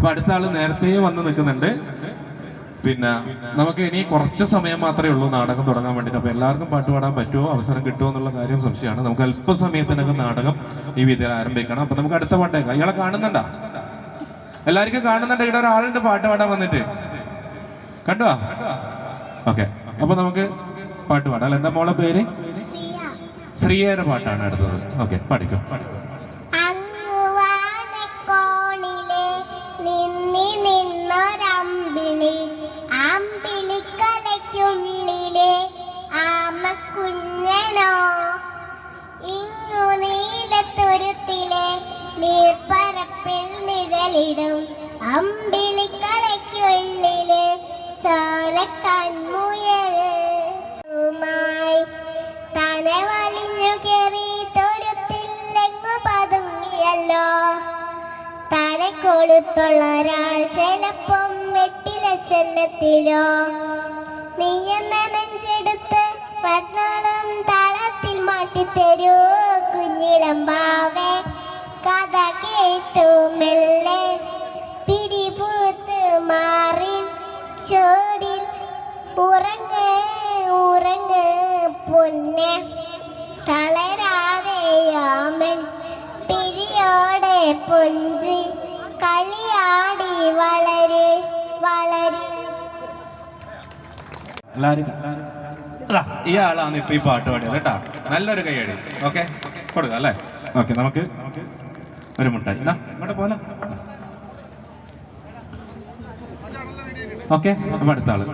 അപ്പൊ അടുത്ത ആള് നേരത്തെ വന്ന് നിൽക്കുന്നുണ്ട്. പിന്നെ നമുക്ക് ഇനി കുറച്ച് സമയം മാത്രമേ ഉള്ളൂ നാടകം തുടങ്ങാൻ വേണ്ടിയിട്ട്. അപ്പൊ എല്ലാവർക്കും പാട്ട് പാടാൻ പറ്റുമോ, അവസരം കിട്ടുമോ എന്നുള്ള കാര്യം സംശയമാണ്. നമുക്ക് അല്പസമയത്തിനകം നാടകം ഈ വിദ്യയിൽ ആരംഭിക്കണം. അപ്പൊ നമുക്ക് അടുത്ത പാട്ടേക്കാം. ഇയാളെ കാണുന്നുണ്ടാ? എല്ലാവർക്കും കാണുന്നുണ്ട്. ഇവിടെ ഒരാളുണ്ട് പാട്ട് പാടാൻ വന്നിട്ട്. കണ്ടുവാ? ഓക്കെ, അപ്പൊ നമുക്ക് പാട്ട് പാടാം അല്ല? എന്താ മോളെ പേര്? ശ്രീയയുടെ പാട്ടാണ് അടുത്തത്. ഓക്കെ, പാടിക്കോ. അമ്പിളിക്കലയ്ക്കുള്ളിലെ ആമക്കുഞ്ഞനോ, ഇങ്ങു നീലത്തുരുത്തിലെ നീർപ്പരപ്പിൽ നിഴലിടും അമ്പിളിക്കലയ്ക്കുള്ളിലെ ചോരക്കൺമുയലുമായി തന്നെ വലിഞ്ഞു കയറി തൊരുത്തില്ലെങ്ങു പതുങ്ങിയല്ലോ. തന്നെ കൊടുത്തുള്ള ഒരാൾ ചിലപ്പം വെട്ടില ചെല്ലത്തിലോ. നീയെന്ന നെഞ്ചെടുത്ത് പത്നാളം താളത്തിൽ മാറ്റിത്തരൂ കുഞ്ഞിളമ്പാവേ. കഥ കേട്ടു മെല്ലെ പിരിപൂത്ത് മാറി ചോടിൽ ഉറങ്ങ് ഉറങ്ങ് പൊന്നെ. തളരാതെയാമൻ പിരിയോടെ പൊഞ്ചി കളിയാടി വളര് വളര്. ഇയാളാണ് ഇപ്പൊ ഈ പാട്ട് പാടിയത് കേട്ടാ. നല്ലൊരു കൈയടി. ഓക്കെ, കൊടുക്കാം അല്ലേ? ഓക്കെ, നമുക്ക് ഒരു മുട്ടായി ഇങ്ങോട്ട് പോലെ. ഓക്കെ, അപ്പൊ അടുത്ത ആള്